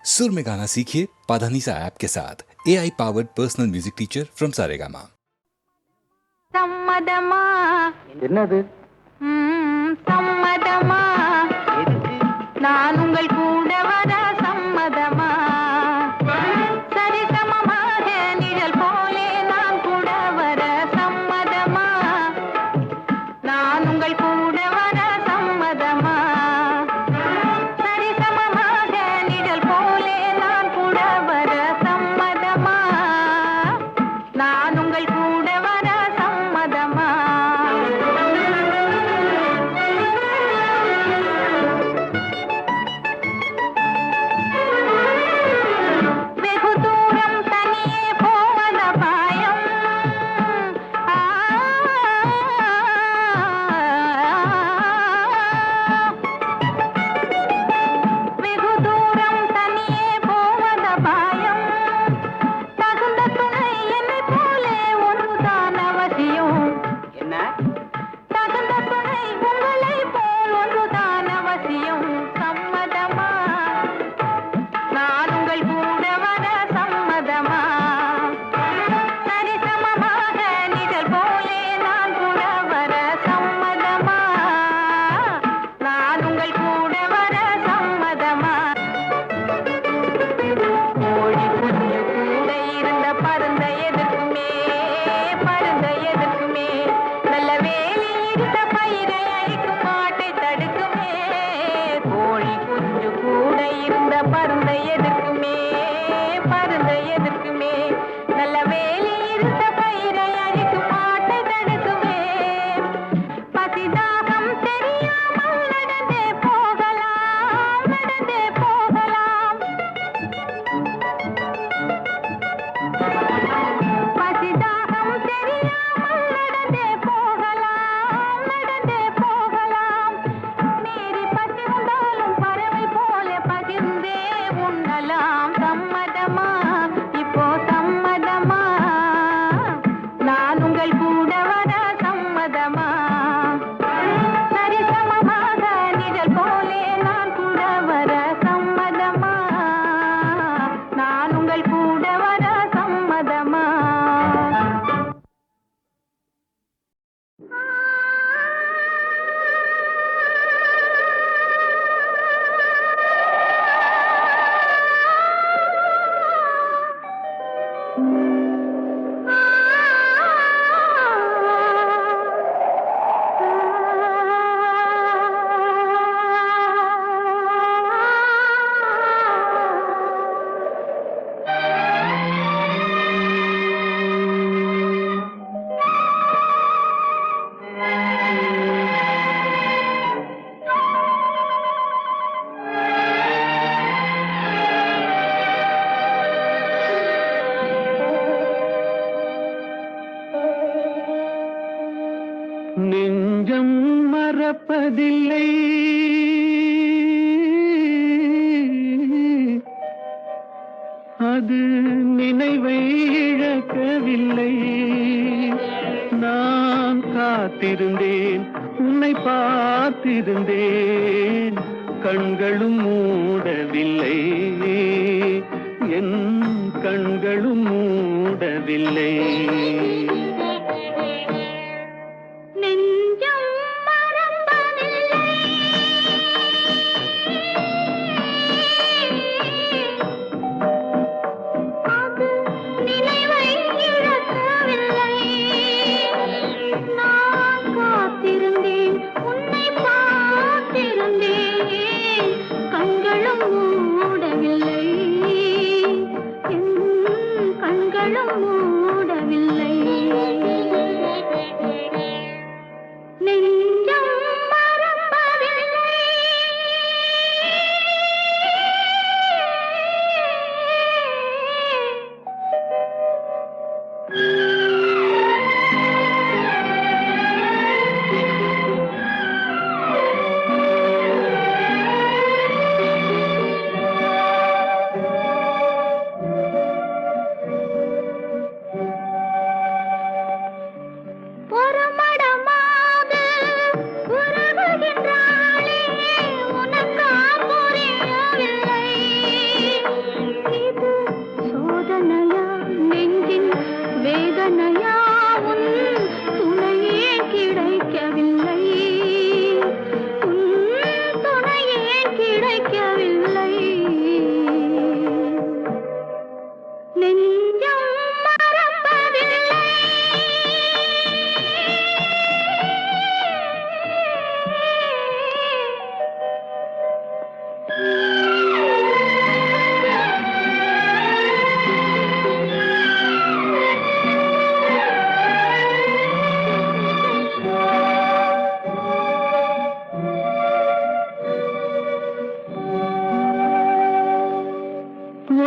सुर में गाना सीखिए पाधानीसा ऐप के साथ। AI powered personal music teacher from Saregama. சம்மதமா என்னது சம்மதமா நான் உங்கள் கூட வர சம்மதமா சரிசமமாக நிழல் போலே நான் கூட வர சம்மதமா நான் உங்கள் கூட வர சம்மதமா சரிசமமாக நிழல் போலே நான் கூட வர சம்மதமா நான் உங்கள் கூட வர சம்மதமா வெகு தூரம் தனியே போவத பாயம் வெகு தூரம் தனியே போவத பாயம் தகுந்த துணை என்னை போலே ஒன்றுதான் அவசியம் என்ன தகுந்த துணை உங்களை போல் ஒன்றுதான் அவசியம் சம்மதமா நான் உங்கள் கூட வர சம்மதமா சரிசமமாக நிழல் போலே நான் கூட வர சம்மதமா நான் உங்கள் கூட வர சம்மதமா கோழி குஞ்சு கூட இருந்த பருந்த எதற்குமே நல்ல வேலி இருந்த பயிரை அழிக்கும் மாட்டை தடுக்குமே கோழி குஞ்சு கூட இருந்த பருந்த எதற்குமே நல்ல வேலி இருந்த பயிரை அழிக்கும் மாட்டை தடுக்குமே பசிதாகம் தெரியாமல் நடந்தே போகலாம் பசிதாகம் தெரியாமல் நடந்தே போகலாம் மீறி பசி உண்டாலும் பறவை போல பகிர்ந்தே உண்ணலாம் சம்மதமா இப்போ சம்மதமா நான் உங்கள் கூட வர சம்மதமா சரிசமமாக நிழல் போலே நான் கூட வர சம்மதமா நான் உங்கள் கூட வர சம்மதமா நெஞ்சம் மறப்பதில்லை அது நினைவை இழக்கவில்லை நான் காத்திருந்தேன் உன்னை பார்த்திருந்தேன் கண்களும் மூடவில்லை என் கண்களும் மூடவில்லை நெஞ்சம் மறப்பதில்லை அது நினைவை இழக்கவில்லை நான் காத்திருந்தேன் உன்னை பார்த்திருந்தேன் கண்களும் மூடவில்லை என் கண்களும் மூடவில்லை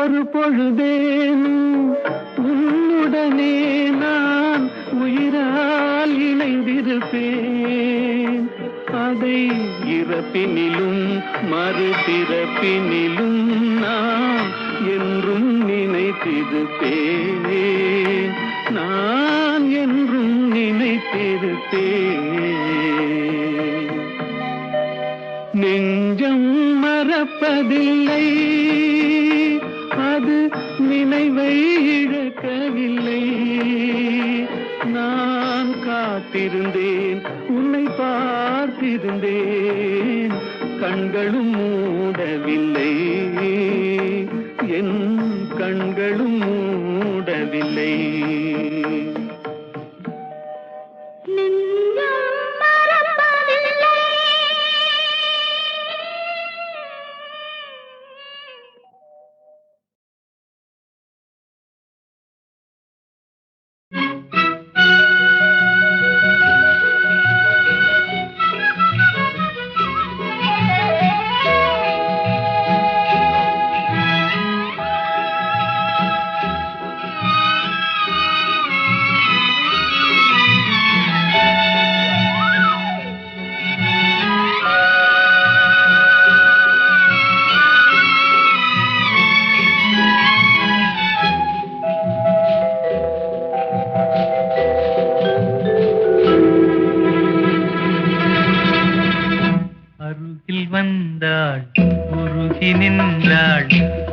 ஒரு பொழுதேனும் உன்னுடனே நான் உயிரால் இணைந்திருப்பேன். அதை இறப்பினிலும் மறுபிறப்பினிலும் நான் என்றும் நினைத்திருப்பேன். நான் என்றும் நினைத்திருப்பேன். நெஞ்சம் மறப்பதில்லை, அது நினைவை இழக்கவில்லை. நான் காத்திருந்தேன், உன்னை பார்த்திருந்தேன், கண்களும் மூடவில்லை, என் கண்களும் மூடவில்லை. வந்தாள் உருகி நின்றாள்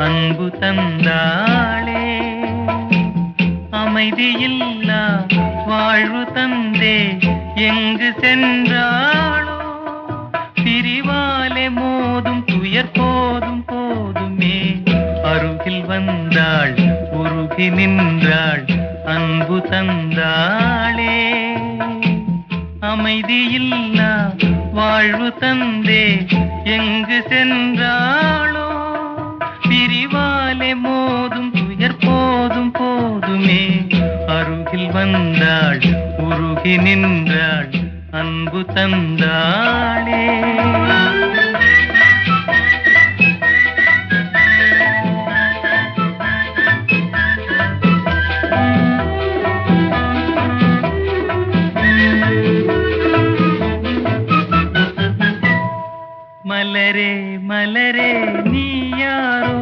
அன்பு தந்தாளே அமைதியில்லா வாழ்வு தந்தே எங்கு சென்றாளோ பிரிவாலே மோதும் துயர் போதும் போதுமே அருகில் வந்தாள் உருகி நின்றாள் அன்பு தந்தாளே அமைதியில்லா வாழ்வு தந்தே எங்கு சென்றாளோ பிரிவாலே மோதும் துயர் போதும் போதுமே அருகில் வந்தாள் உருகி நின்றாள் அன்பு தந்தாளே மலரே மலரே நீ யாரோ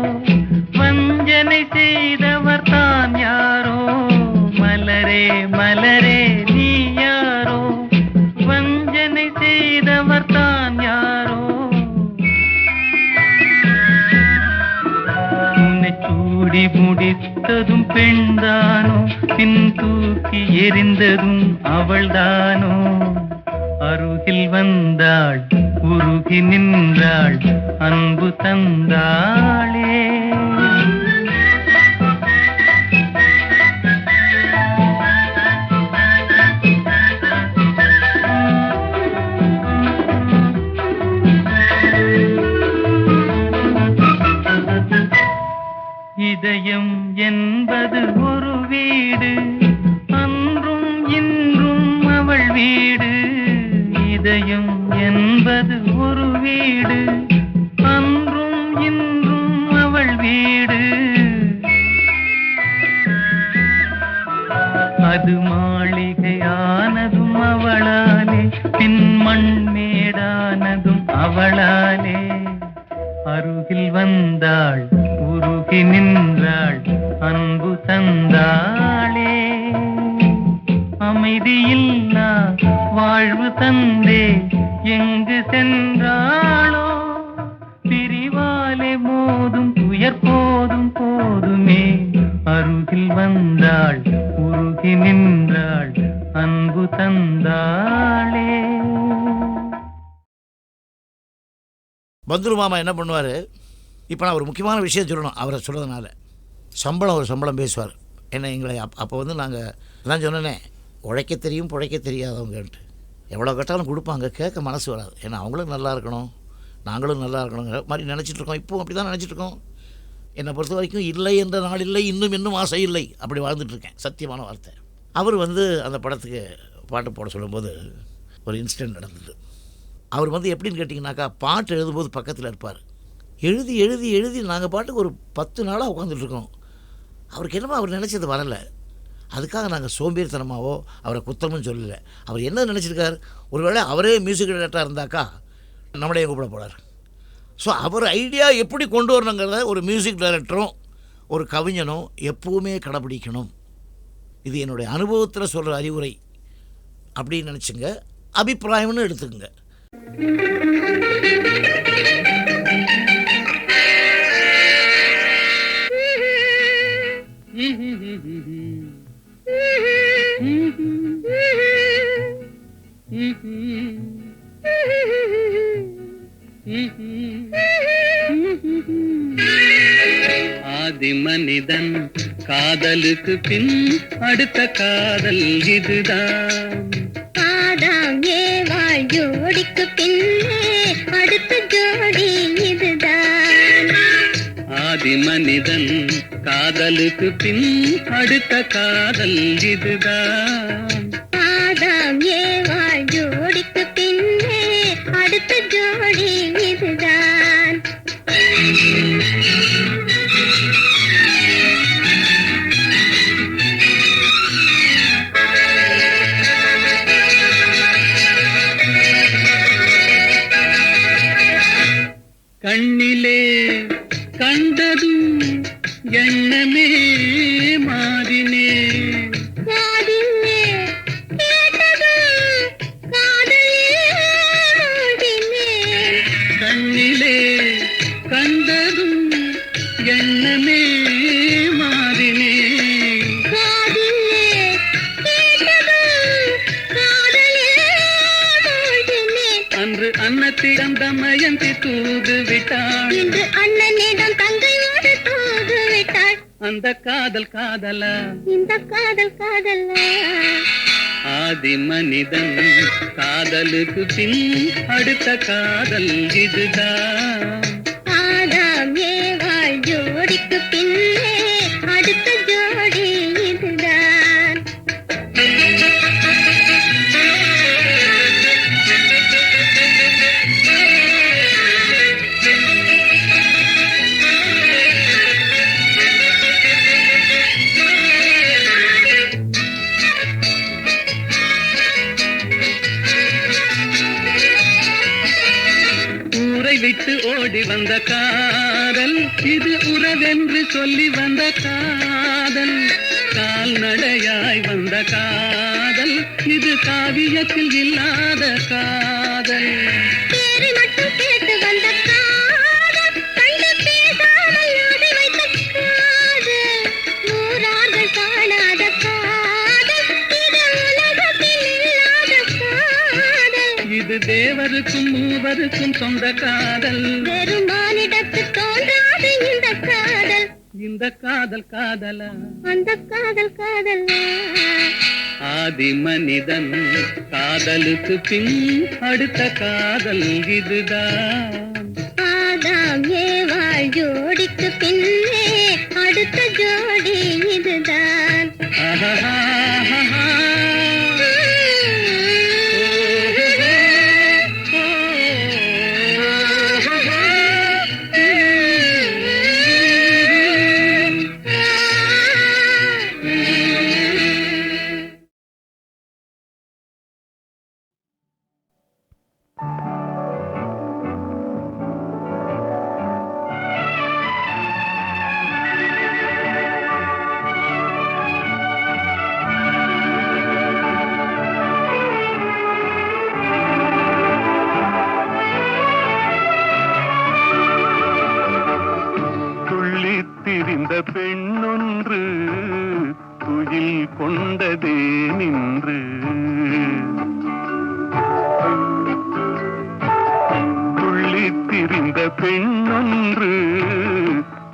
வஞ்சனை செய்தவர் தான் யாரோ மலரே மலரே நீ யாரோ வஞ்சனை செய்தவர் தான் யாரோ உன்னை சூடி முடித்ததும் பெண்தானோ பின் தூக்கி எறிந்ததும் அவள்தானோ அருகில் வந்தாள் உருகி நின்றாள் அன்பு தந்தாளே இதயம் என்பது ஒரு வீடு அன்றும் இன்றும் அவள் வீடு இதயம் என்பது ஒரு வீடு அன்றும் இன்றும் அவள் வீடு அது மாளிகையானதும் அவளாலே பின் மண்மேடானதும் அவளாலே அருகில் வந்தாள் உருகி நின்றாள் அன்பு தந்தாளே அமைதியில்லா வாழ்வு தந்தே எங்கு சென்றாளோ பிரிவாலே மோதும் துயர் போதும் போதுமே அருகில் வந்தாள் உருகி நின்றாள் அன்பு தந்தாளே. பந்துரு மாமா என்ன பண்ணுவார், இப்போ நான் ஒரு முக்கியமான விஷயம் சொல்லணும் அவரை சொல்கிறதுனால. ஒரு சம்பளம் பேசுவார். என்ன எங்களை அப்போ வந்து நாங்கள் தான் சொன்னேனே உழைக்க தெரியும் பிழைக்க தெரியாதவங்கன்ட்டு. எவ்வளோ கேட்டாலும் கொடுப்பாங்க, கேட்க மனசு வராது. ஏன்னா அவங்களும் நல்லா இருக்கணும், நாங்களும் நல்லா இருக்கணுங்கிற மாதிரி நினச்சிட்ருக்கோம். இப்போவும் அப்படி தான் நினச்சிட்ருக்கோம். என்னை பொறுத்த வரைக்கும் இல்லை என்ற நாள் இல்லை, இன்னும் ஆசை இல்லை, அப்படி வாழ்ந்துட்டுருக்கேன். சத்தியமான வார்த்தை. அவர் வந்து அந்த படத்துக்கு பாட்டு போட சொல்லும்போது ஒரு இன்சிடெண்ட் நடந்தது. அவர் வந்து எப்படின்னு கேட்டிங்கனாக்கா பாட்டு எழுதும்போது பக்கத்தில் இருப்பார். எழுதி எழுதி எழுதி நாங்கள் பாட்டுக்கு ஒரு 10 நாளாக உட்காந்துட்ருக்கோம். அவருக்கு என்னமோ அவர் நினச்சது வரலை. அதுக்காக நாங்கள் சோம்பேறித்தனமாவோ அவரை குத்தமும் சொல்லலை. அவர் என்ன நினச்சிருக்கார், ஒருவேளை அவரே மியூசிக் டைரக்டராக இருந்தாக்கா நம்மளையும் கூப்பிட போகிறார். ஸோ அவர் ஐடியா எப்படி கொண்டு வரணுங்கிறத ஒரு மியூசிக் டைரக்டரும் ஒரு கவிஞனும் எப்போவுமே கடைப்பிடிக்கணும். இது என்னுடைய அனுபவத்தில் சொல்கிற அறிவுரை அப்படின்னு நினச்சிங்க, அபிப்பிராயம்னு எடுத்துக்கங்க. ஆதி மனிதன் காதலுக்கு பின் அடுத்த காதல் இதுதான். ஆதாம் ஏவாள் ஜோடிக்கு பின்னே அடுத்த ஜோடி இதுதான். ஆதி மனிதன் காதலுக்கு பின் அடுத்த காதல் இதுதான். ஆதாம் ஏவாள் ஜோடிக்கு பின்னே அடுத்த ஜோடி இதுதான். கண்ணிலே கண்டதும் எண்ணமே மாறினே. காதிலே கேட்டதும் காதலில் மூழ்கினேன். கண்ணிலே கண்டதும் எண்ணமே மாறினே. காதிலே கேட்டதும் காதலில் மூழ்கினேன். அன்று அன்னத்திடம் தமயந்தி தூது விட்டாள். இன்று அண்ணனிடம் தங்கையோடு தூது விட்டாள். அந்த காதல் காதலா, இந்த காதல் காதலா. ஆதி மனிதன் காதலுக்கு பின் அடுத்த காதல் இதுதான். ஆதாம் ஏவாள் ஜோடிக்கு பின்னே அடுத்த ஜோடி இதுதான். ஊரை விட்டு ஓடி வந்த காதல், இது உறவென்று சொல்லி வந்த காதல். கால்நடையாய் வந்த காதல், இது காவியத்தில் இல்லாத காதல். பேரை மட்டும் கேட்டு வந்த காதல், கண்டு பேசாமல் ஓடி வைத்த காதல். ஊரார்கள் காணாத காதல், இது உலகத்தில் இல்லாத காதல். இது தேவருக்கும் மூவருக்கும் சொந்த காதல். வெறும் மானிடத்து தோன்றாத இந்த காதல். இந்த காதல் காதலா, அந்த காதல் காதலா. ஆதி மனிதன் காதலுக்கு பின் அடுத்த காதல் இதுதான். ஆதாம் ஏவாள் ஜோடிக்கு பின்னே அடுத்த ஜோடி இதுதான். ஆஹாஹாஹா. திரிந்த பெண்ணொன்று துயில் கொண்டதே நின்று. துள்ளித் திரிந்த பெண்ணொன்று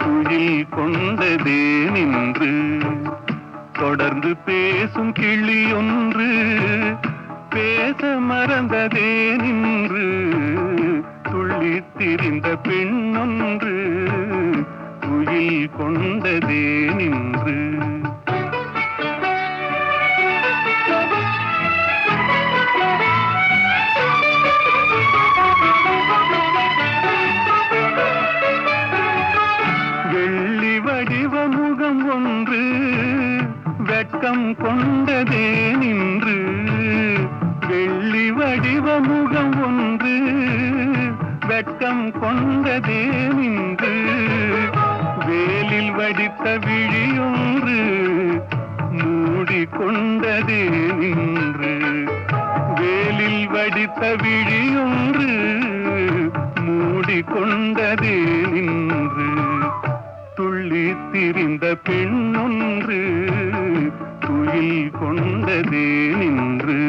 துயில் கொண்டதே நின்று. தொடர்ந்து பேசும் கிளியொன்று பேச மறந்ததே நின்று. துள்ளித் திரிந்த பெண்ணொன்று துயில் கொண்டதே நின்று. வெள்ளி வடிவ முகம் ஒன்று வெட்கம் கொண்டதே நின்று. வெள்ளி வடிவ முகம் ஒன்று வெட்கம் கொண்டதே நின்று. வேலில் வடித்த விழியொன்று மூடிக்கொண்டதே நின்று. வேலில் வடித்த விழியொன்று மூடிக்கொண்டதே நின்று. துள்ளி திரிந்த பெண்ணொன்று துயில் கொண்டதே நின்று.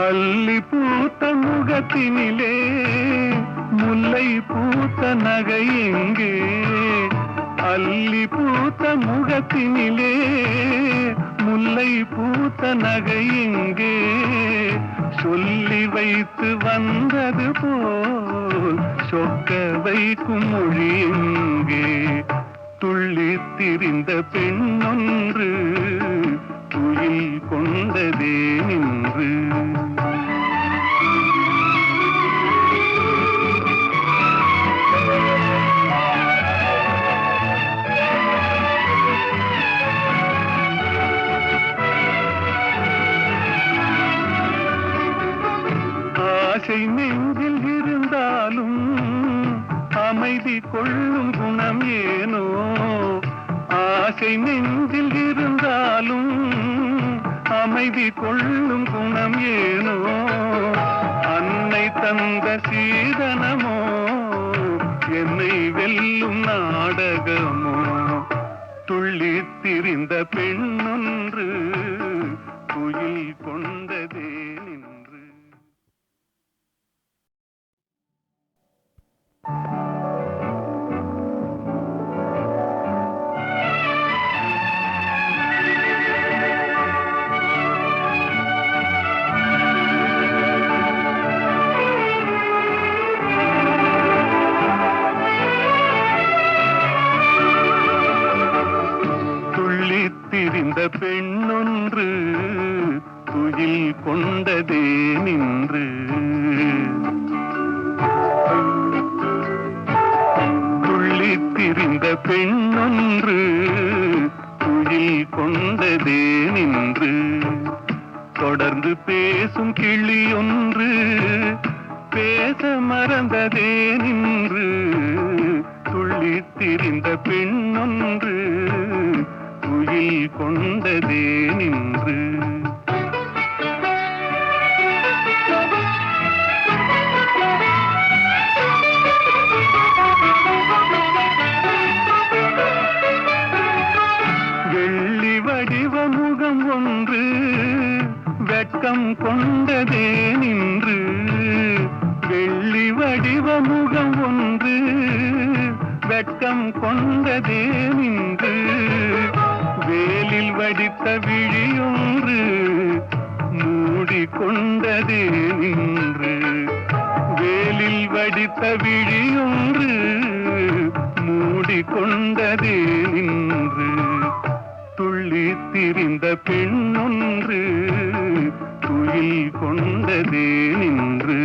அல்லி பூத்த முகத்தினிலே முல்லை பூத்த நகை எங்கே. அல்லி பூத்த முகத்தினிலே முல்லை பூத்த நகை எங்கே. சொல்லி வைத்து வந்தது போல் சொக்க வைக்கும் மொழி எங்கே. துள்ளி திரிந்த பெண்ணொன்று துயில் கொண்டதே நின்று. ஆசை நெஞ்சில் இருந்தாலும் அமைதி கொள்ளும் குணம் ஏனோ. ஆசை நெஞ்சில் இருந்தாலும் அமைதி கொள்ளும் குணம் ஏனோ. அன்னை தந்த சீதனமோ என்னை வெல்லும் நாடகமோ. துள்ளி திரிந்த பெண்ணொன்று துயில் கொண்டதே நின்று. திரிந்த பெண்ணொன்று துயில் கொண்டதே நின்று. துள்ளி திரிந்த பெண்ணொன்று துயில் கொண்டதே நின்று. தொடர்ந்து பேசும் கிளியொன்று பேச மறந்ததே நின்று. துள்ளி திரிந்த பெண்ணொன்று துயில் கொண்டதே நின்று. வெள்ளி வடிவ முகம் ஒன்று வெட்கம் கொண்டதே நின்று. வெள்ளி வடிவ முகம் ஒன்று வெட்கம் கொண்டதே நின்று. வேலில் வடித்த விழியொன்று மூடிக்கொண்டதே நின்று. வேலில் வடித்த விழியொன்று மூடிக்கொண்டதே நின்று. துள்ளி திரிந்த பெண்ணொன்று துயில் கொண்டதே நின்று.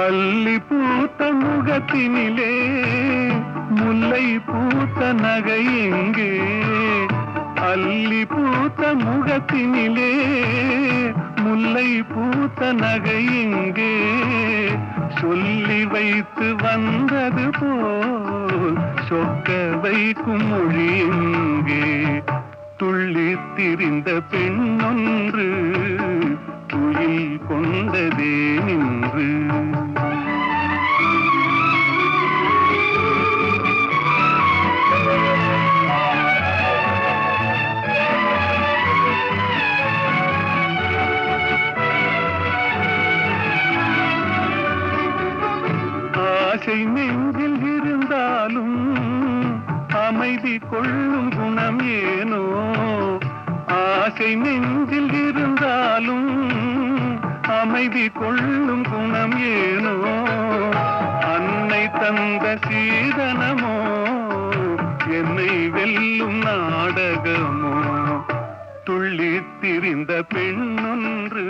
அல்லி பூத்த முகத்தினிலே முல்லை பூத்த நகை எங்கே. அல்லி பூத்த முகத்தினிலே முல்லை பூத்த நகை எங்கே. சொல்லி வைத்து வந்தது போல் சொக்க வைக்கும் மொழி எங்கே. துள்ளி திரிந்த பெண்ணொன்று துயில் கொண்டதே நின்று. வேட்கை நெஞ்சில் இருந்தாலும் அமைதி கொள்ளும் குணம் ஏனோ அன்னை தந்த சீதனமோ என்னை வெல்லும் நாடகமோ துள்ளித் திரிந்த பெண்ணொன்று